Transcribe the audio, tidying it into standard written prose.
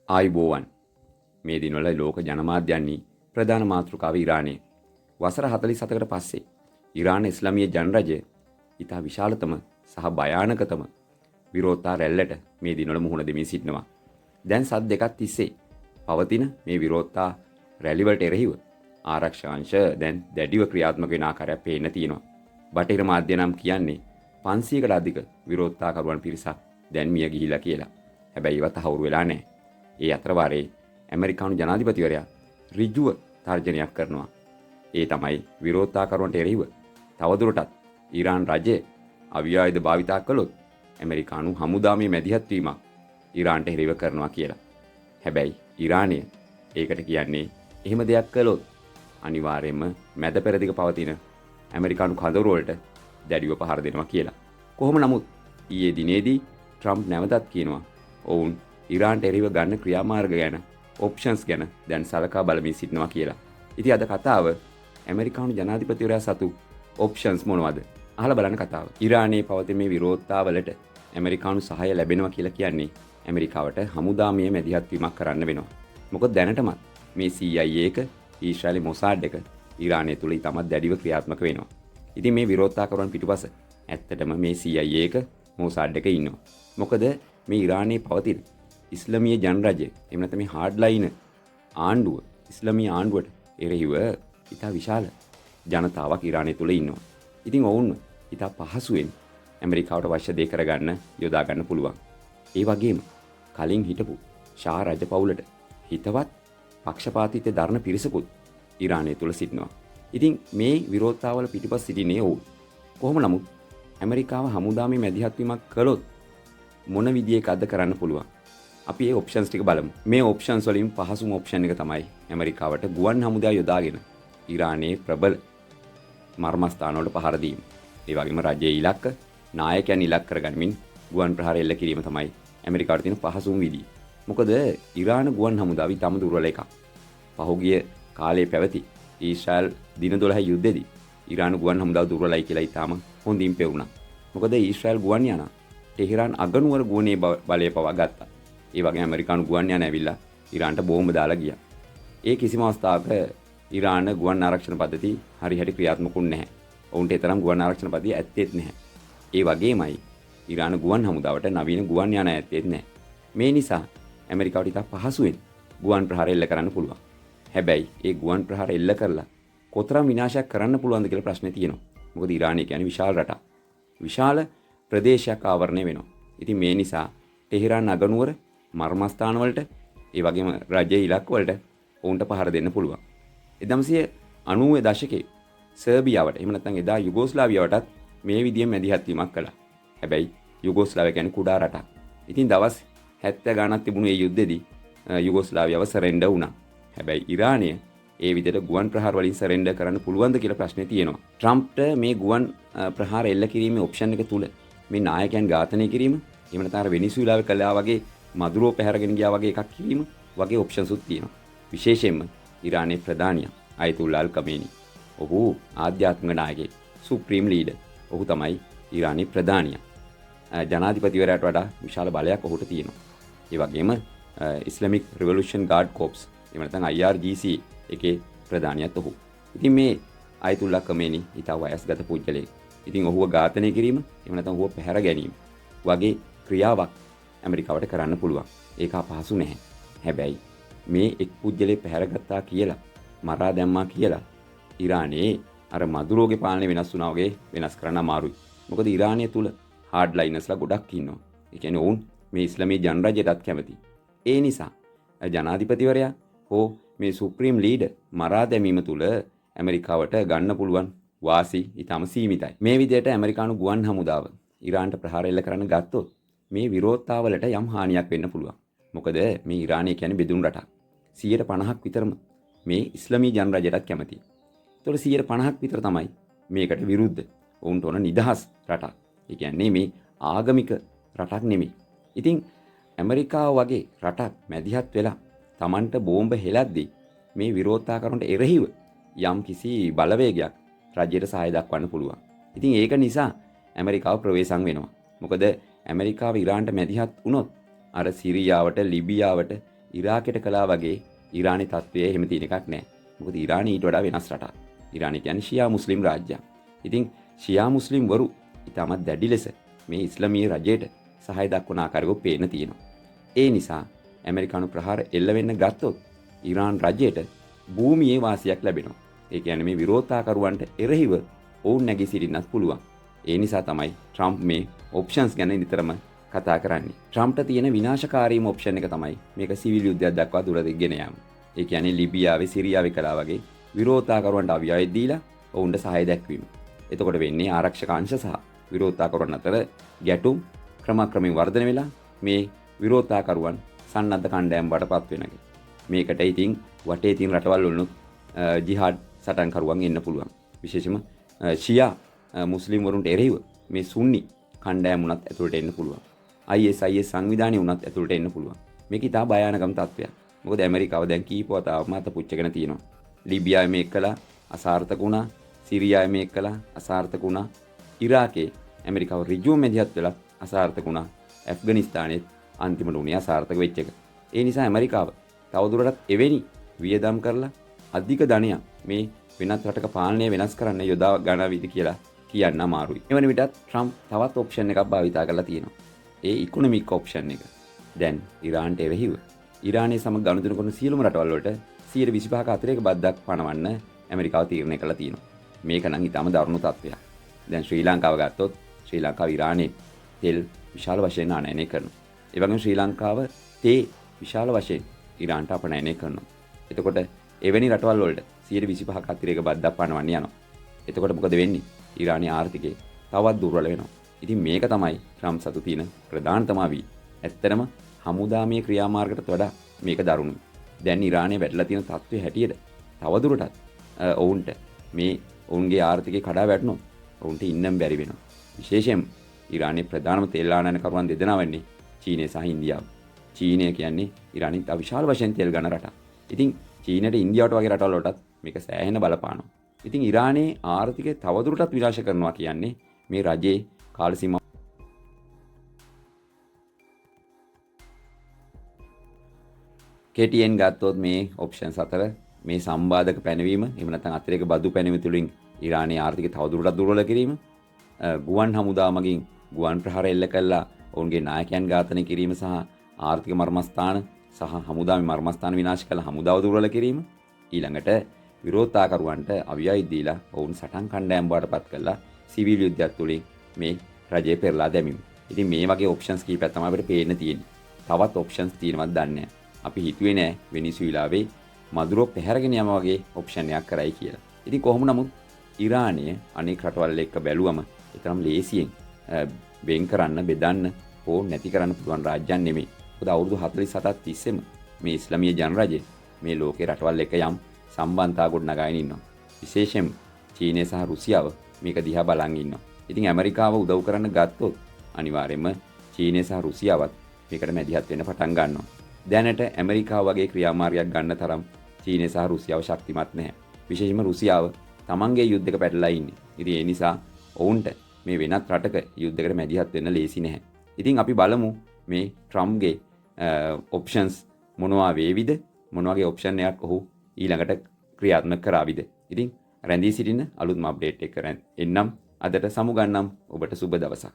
ආයුබෝවන් මේ දිනවල ලෝක ජනමාධ්‍යයන්හි ප්‍රධාන මාතෘකාව ඉරානය. වසර 47කට පස්සේ ඉරාන ඉස්ලාමීය ජනරජය ඉතා විශාලතම සහ භයානකතම විරෝධතා රැල්ලට මේ දිනවල මුහුණ දෙමින් සිටිනවා. දැන් සත් දෙකක් තිස්සේ පවතින මේ විරෝධතා රැලිවලට එරෙහිව ආරක්ෂාංශ දැන් දැඩිව ක්‍රියාත්මක වෙන ආකාරයක් පේන්න තියෙනවා. බටහිර මාධ්‍ය නම් කියන්නේ 500කට අධික විරෝධතාකරුවන් පිරිසක් දැන් මිය ගිහිලා කියලා. හැබැයි ඒවත් තහවුරු වෙලා නැහැ. ඒ අතරවාරේ ඇමරිකානු ජනාධිපතිවරයා ඍජුව තර්ජනයක් කරනවා. ඒ තමයි විරෝධතාකරුවන්ට එරෙහිව තවදුරටත් ඊරාන් රජය අවියායුධ භාවිතා කළොත් ඇමරිකානු හමුදාමේ මැදිහත් වීමක් ඊරාන්ට එරෙහිව කරනවා කියලා. හැබැයි ඊරානය ඒකට කියන්නේ එහෙම දෙයක් කළොත් අනිවාර්යයෙන්ම මැද පෙරදිග පවතින ඇමරිකානු කඳවුරු වලට දැඩිව පහර දෙනවා කියලා. කොහොම නමුත් ඊයේ දිනේදී ට්‍රම්ප් නැවතත් කියනවා ඔවුන් ඉරාන්ට එරෙහිව ගන්න ක්‍රියාමාර්ග ගැන ඔප්ෂන්ස් ගැන දැන් සලකා බලමින් සිටිනවා කියලා. ඉතින් අද කතාව ඇමරිකානු ජනාධිපතිවරයා සතු ඔප්ෂන්ස් මොනවද? අහලා බලන්න කතාව. ඉරානයේ පවතින මේ විරෝධතාවලට ඇමරිකානු සහාය ලැබෙනවා කියලා කියන්නේ ඇමරිකාවට හමුදාමය මැදිහත් වීමක් කරන්න වෙනවා. මොකද දැනටමත් මේ CIA එක ඊශ්‍රායලි මොසාඩ් එක ඉරානය තුල ඉතාමත් දැඩිව ක්‍රියාත්මක වෙනවා. ඉතින් මේ විරෝධතාකරුවන් පිටුපස ඇත්තටම මේ CIA එක මොසාඩ් එක ඉන්නවා. මොකද මේ ඉරානයේ පවතින ඉස්ලාමීය ජනරජය එහෙම නැත්නම් මේ හાર્ඩ්ලයින් ආණ්ඩුව ඉස්ලාමීය ආණ්ඩුවට එරෙහිව ඉතා විශාල ජනතාවක් ඉරානය තුල ඉන්නවා. ඉතින් ඔවුන් ඉතා පහසුවෙන් ඇමරිකාවට අවශ්‍ය දේ කරගන්න යොදා ගන්න පුළුවන්. ඒ වගේම කලින් හිටපු ෂා රජපෞලට හිතවත් පක්ෂපාතීත්වය දරන පිරිසකුත් ඉරානය තුල සිටිනවා. ඉතින් මේ විරෝධතාවල පිටිපස්ස සිටින්නේ ඔවුන්. කොහොම නමුත් ඇමරිකාව හමුදාමේ මැදිහත් වීමක් කළොත් මොන විදියකද කරන්න පුළුවන්? අපි මේ ඔප්ෂන්ස් ටික බලමු. මේ ඔප්ෂන්ස් වලින් පහසුම ඔප්ෂන් එක තමයි ඇමරිකාවට ගුවන් හමුදා යොදාගෙන ඉරානයේ ප්‍රබල මර්මස්ථාන වලට පහර දීම. ඒ වගේම රජයේ ඉලක්ක නායකයන් ඉලක්ක කරගනිමින් ගුවන් ප්‍රහාර එල්ල කිරීම තමයි ඇමරිකාවට තියෙන පහසුම විදිය. මොකද ඉරාන ගුවන් හමුදාව ඉතාම දුර්වල එකක්. පහුගිය කාලයේ පැවති ඊශ්‍රායල් දින 12 යුද්ධෙදී ඉරාන ගුවන් හමුදාව දුර්වලයි කියලා ඉතාම හොඳින් පෙවුණා. මොකද ඊශ්‍රායල් ගුවන් යානා ටෙහෙරාන් අගනුවර ගුවනේ බලය පවා ගත්තා. ඒ වගේම ඇමරිකානු ගුවන් යාන ඇවිල්ලා ඉරාන්ට බෝම්බ දාලා ගියා. ඒ කිසිම අවස්ථාවක ඉරාන ගුවන් ආරක්ෂණ පද්ධති හරියට ක්‍රියාත්මක වුණේ නැහැ. ඔවුන්ට ඒ තරම් ගුවන් ආරක්ෂණ පද්ධතිය ඇත්තෙත් නැහැ. ඒ වගේමයි ඉරාන ගුවන් හමුදාවට නවීන ගුවන් යාන ඇත්තෙත් නැහැ. මේ නිසා ඇමරිකාවට ඉතා පහසුවෙන් ගුවන් ප්‍රහාර එල්ල කරන්න පුළුවන්. හැබැයි ඒ ගුවන් ප්‍රහාර එල්ල කරලා කොතරම් විනාශයක් කරන්න පුළුවන්ද කියලා ප්‍රශ්නේ තියෙනවා. මොකද ඉරානය කියන්නේ විශාල රටක්. විශාල ප්‍රදේශයක් ආවරණය වෙනවා. ඉතින් මේ නිසා ටෙහෙරාන් අගනුවර මර්මස්ථාන වලට ඒ වගේම රජයේ ඉලක්ක වලට ඔවුන්ට පහර දෙන්න පුළුවන්. 1990 දශකයේ සර්බියාවට එහෙම නැත්නම් එදා යුගෝස්ලාවියාවටත් මේ විදිහේ මැදිහත් වීමක් කළා. හැබැයි යුගෝස්ලාවියා කියන්නේ කුඩා රටක්. ඉතින් දවස් 70 ගණනක් තිබුණු මේ යුද්ධෙදී යුගෝස්ලාවියාව සරෙන්ඩර් වුණා. හැබැයි ඉරානය ඒ විදිහට ගුවන් ප්‍රහාර වලින් සරෙන්ඩර් කරන්න පුළුවන්ද කියලා ප්‍රශ්නේ තියෙනවා. ට්‍රම්ප්ට මේ ගුවන් ප්‍රහාර එල්ල කිරීමේ ඔප්ෂන් එක තුල මේ නායකයන් ඝාතනය කිරීම එහෙම නැත්නම් අර වෙනිසුලාවේ කළා වගේ මදුරෝ පැහැරගෙන ගියා වගේ එකක් කිරීම වගේ ඔප්ෂන්ස් උත් තියෙනවා. විශේෂයෙන්ම ඉරානයේ ප්‍රධානියා අයතුල්ලා අල් කමේනි. ඔහු ආධ්‍යාත්මික නායකයෙක්, සුප්‍රීම් ලීඩර්. ඔහු තමයි ඉරානයේ ප්‍රධානියා. ජනාධිපතිවරයාට වඩා විශාල බලයක් ඔහුට තියෙනවා. ඒ වගේම ඉස්ලාමික් රිවොලුෂන් ගාඩ් කෝප්ස් එහෙම නැත්නම් IRGC එකේ ප්‍රධානියත් ඔහු. ඉතින් මේ අයතුල්ලා කමේනි ඊට වයස්ගත පුද්ගලයෙක්. ඉතින් ඔහුව ඝාතනය කිරීම එහෙම නැත්නම් ඔහුව පැහැර ගැනීම වගේ ක්‍රියාවක් ඇමරිකාවට කරන්න පුළුවන්. ඒක අපහසු නැහැ. හැබැයි මේ එක් පුද්ගලයෙක් පැහැරගත්තා කියලා මරා දැම්මා කියලා ඉරානයේ අර මදුරෝගේ පාලනය වෙනස් වුණා වගේ වෙනස් කරන්න අමාරුයි. මොකද ඉරානය තුල හાર્ඩ්ලයිනර්ස්ලා ගොඩක් ඉන්නවා. ඒ කියන්නේ ඔවුන් මේ ඉස්ලාමීය ජනරජයටත් කැමති. ඒ නිසා ජනාධිපතිවරයා හෝ මේ සුප්‍රීම් ලීඩර් මරා දැමීම තුල ඇමරිකාවට ගන්න පුළුවන් වාසි ඊටම සීමිතයි. මේ විදිහට ඇමරිකානු ගුවන් හමුදාව ඉරාන්ට ප්‍රහාර එල්ල කරන්න ගත්තොත් මේ විරෝධතාවලට යම් හානියක් වෙන්න පුළුවන්. මොකද මේ ඉරානය කියන්නේ බෙදුණු රටක්. 50% විතරම මේ ඉස්ලාමීය ජනරජයටත් කැමතියි. ඒතකොට 50% විතර තමයි මේකට විරුද්ධ. ඔවුන්ට ඕන නිදහස් රටක්. ඒ කියන්නේ මේ ආගමික රටක් නෙමෙයි. ඉතින් ඇමරිකාව වගේ රටක් මැදිහත් වෙලා Tamanට බෝම්බ හෙලද්දී මේ විරෝධතාකරුන්ට එරෙහිව යම් කිසි බලවේගයක් රජයට සහාය දක්වන්න පුළුවන්. ඉතින් ඒක නිසා ඇමරිකාව ප්‍රවේශම් වෙනවා. මොකද ඇමරිකාව ඉරාන්ට මැදිහත් වුණොත් අර සිරියාවට, ලිබියාවට ඉරාකයට කළා වගේ ඉරානයේ තත්ත්වය එහෙම තියෙන එකක් නැහැ. මොකද ඉරානය ඊට වඩා වෙනස් රටක්. ඉරානය කියන්නේ ෂියා මුස්ලිම් රාජ්‍යයක්. ඉතින් ෂියා මුස්ලිම් වරු ඉතාමත් දැඩි ලෙස මේ ඉස්ලාමීය රජයට සහාය දක්වන ආකාරයක පේන තියෙනවා. ඒ නිසා ඇමරිකානු ප්‍රහාර එල්ල වෙන්න ගත්තොත් ඉරාන් රජයට භූමියේ වාසියක් ලැබෙනවා. ඒ කියන්නේ මේ විරෝධතාකරුවන්ට එරෙහිව ඔවුන් නැගී සිටින්නත් පුළුවන්. ඒ නිසා තමයි ට්‍රම්ප් මේ ඔප්ෂන්ස් ගැන නිතරම කතා කරන්නේ. ට්‍රම්ප්ට තියෙන විනාශකාරීම ඔප්ෂන් එක තමයි මේක සිවිල් යුද්ධයක් දක්වා දුරදිග ගෙන යාම. ඒ කියන්නේ ලිබියාවේ සිරියාවේ කළා වගේ විරෝධතාකරුවන්ට අවියයි දීලා ඔවුන්ට සහාය දැක්වීම. එතකොට වෙන්නේ ආරක්ෂක අංශ සහ විරෝධතාකරුවන් අතර ගැටුම් ක්‍රමක්‍රමයෙන් වර්ධනය වෙලා මේ විරෝධතාකරුවන් සන්නද්ධ කණ්ඩායම් බඩපත් වෙන එක. මේකට ඉතින් වටේ තියෙන රටවල් වලුත් ජිහාඩ් සටන්කරුවන් එන්න පුළුවන්. විශේෂයෙන්ම ෂියා මුස්ලිම් වරුන්ට එරෙහිව මේ සුන්නි කණ්ඩායම් උනත් ඇතුළට එන්න පුළුවන්. ISIS සංවිධානය උනත් ඇතුළට එන්න පුළුවන්. මේක ඉතා භයානකම තත්ත්වයක්. මොකද ඇමරිකාව දැන් කීප වතාවක් මත පුච්චගෙන තියෙනවා. ලිබියාවේ මේක කළා අසාර්ථක වුණා. සිරියාවේ මේක කළා අසාර්ථක වුණා. ඉරාකේ ඇමරිකාව ඍජුව මැදිහත් වෙලා අසාර්ථක වුණා. ඇෆ්ගනිස්තානයේ අන්තිමට උනේ අසාර්ථක වෙච්ච එක. ඒ නිසා ඇමරිකාව තවදුරටත් එවැනි වියදම් කරලා අධික ධනයක් මේ වෙනත් රටක පාලනය වෙනස් කරන්න යොදා ගන්නවිද කියලා කියන්න අමාරුයි. එවන විටත් ට්‍රම්ප් තවත් ඔප්ෂන් එකක් භාවිතා කරලා තියෙනවා. ඒ ඉකොනොමික් ඔප්ෂන් එක. දැන් ඉරාන්ට එරෙහිව ඉරානයේ සමග ගනුදෙනු කරන සියලුම රටවල් වලට 125ක අතිරේක බද්දක් පනවන්න ඇමරිකාව තීරණය කළා තියෙනවා. මේක නම් ඊටම දරුණු තත්ත්වයක්. දැන් ශ්‍රී ලංකාව ගත්තොත් ශ්‍රී ලංකාව ඉරානයේ තෙල් විශාල වශයෙන් ආනයනය කරනවා. ඒ වගේම ශ්‍රී ලංකාව තේ විශාල වශයෙන් ඉරාන්ට අපනයනය කරනවා. එතකොට එවැනි රටවල් වලට 125ක අතිරේක බද්දක් පනවන්න යනවා. එතකොට මොකද වෙන්නේ? ඉරානයේ ආර්ථිකය තවත් දුර්වල වෙනවා. ඉතින් මේක තමයි ට්‍රම්ප් සතු තියෙන ප්‍රධානතම වී. ඇත්තටම හමුදාමය ක්‍රියාමාර්ගකට වඩා මේක දරුණුයි. දැන් ඉරානයේ වැටලා තියෙන තත්ත්වය හැටියට තවදුරටත් ඔවුන්ට මේ ඔවුන්ගේ ආර්ථිකය කඩා වැටුණොත් ඔවුන්ට ඉන්නම් බැරි වෙනවා. විශේෂයෙන් ඉරානයේ ප්‍රධානම තෙල් ආනයනකරුවන් දෙදෙනා වෙන්නේ චීනය සහ ඉන්දියාව. චීනය කියන්නේ ඉරානයේ විශාල වශයෙන් තෙල් ගන්න රටක්. ඉතින් චීනයට ඉන්දියාවට වගේ රටවල් වලටත් මේක සෑහෙන බලපානවා. ඉතින් ඉරානයේ ආර්ථිකය තවදුරටත් විනාශ කරනවා කියන්නේ මේ රජයේ කාල සීමාව KTN ගත්තොත් මේ ඔප්ෂන්ස් අතර මේ සම්බාධක පැනවීම එහෙම නැත්නම් අතිරේක බදු පැනවීම තුලින් ඉරානයේ ආර්ථිකය තවදුරටත් දුර්වල කිරීම, ගුවන් හමුදා මගින් ගුවන් ප්‍රහාර එල්ල කළා ඔවුන්ගේ නායකයන් ඝාතනය කිරීම සහ ආර්ථික මර්මස්ථාන සහ හමුදාවේ මර්මස්ථාන විනාශ කළ හමුදාව දුර්වල කිරීම, ඊළඟට විරෝධතාකරුවන්ට අවියයි දීලා ඔවුන් සටන් කණ්ඩායම් බවටපත් කළා සිවිල් යුද්ධයක් තුලින් මේ රජය පෙරලා දැමීම. ඉතින් මේ වගේ ඔප්ෂන්ස් කීපයක් තමයි අපිට පේන්න තියෙන්නේ. තවත් ඔප්ෂන්ස් තියෙනවද දන්නේ නැහැ. අපි හිතුවේ නෑ වෙනිසුලාවේ මදුරෝ පැහැරගෙන යම වගේ ඔප්ෂන් එකක් කරයි කියලා. ඉතින් කොහොම නමුත් ඉරානය අනෙක් රටවල් එක්ක බැලුවම ඒතරම් ලේසියෙන් වෙන් කරන්න බෙදන්න හෝ නැති කරන්න පුළුවන් රාජ්‍යයක් නෙමෙයි. මොකද අවුරුදු 47ක් තිස්සෙම මේ ඉස්ලාමීය ජනරජය මේ ලෝකේ රටවල් එක්ක යම් සම්බන්ධතා ගොඩනගාගෙන ඉන්නවා. විශේෂයෙන් චීනය සහ රුසියාව මේක දිහා බලන් ඉන්නවා. ඉතින් ඇමරිකාව උදව් කරන්න ගත්තොත් අනිවාර්යයෙන්ම චීනය සහ රුසියාවත් මේකට මැදිහත් වෙන්න පටන් ගන්නවා. දැනට ඇමරිකාව වගේ ක්‍රියාමාර්ගයක් ගන්න තරම් චීනය සහ රුසියාව ශක්තිමත් නැහැ. විශේෂයෙන්ම රුසියාව තමන්ගේ යුද්ධයක පැටලලා ඉන්නේ. ඉතින් ඒ නිසා ඔවුන්ට මේ වෙනත් රටක යුද්ධයකට මැදිහත් වෙන්න ලේසි නැහැ. ඉතින් අපි බලමු මේ ට්‍රම්ප්ගේ ඔප්ෂන්ස් මොනවා වේවිද? මොන වගේ ඔප්ෂන් එකක් ඔහු ඊළඟට ක්‍රියාත්මක කරාවිද? ඉතින් රැඳී සිටින්න අලුත්ම අප්ඩේට් එක එන්නම් අදට සමුගන්නම් ඔබට සුබ දවසක්.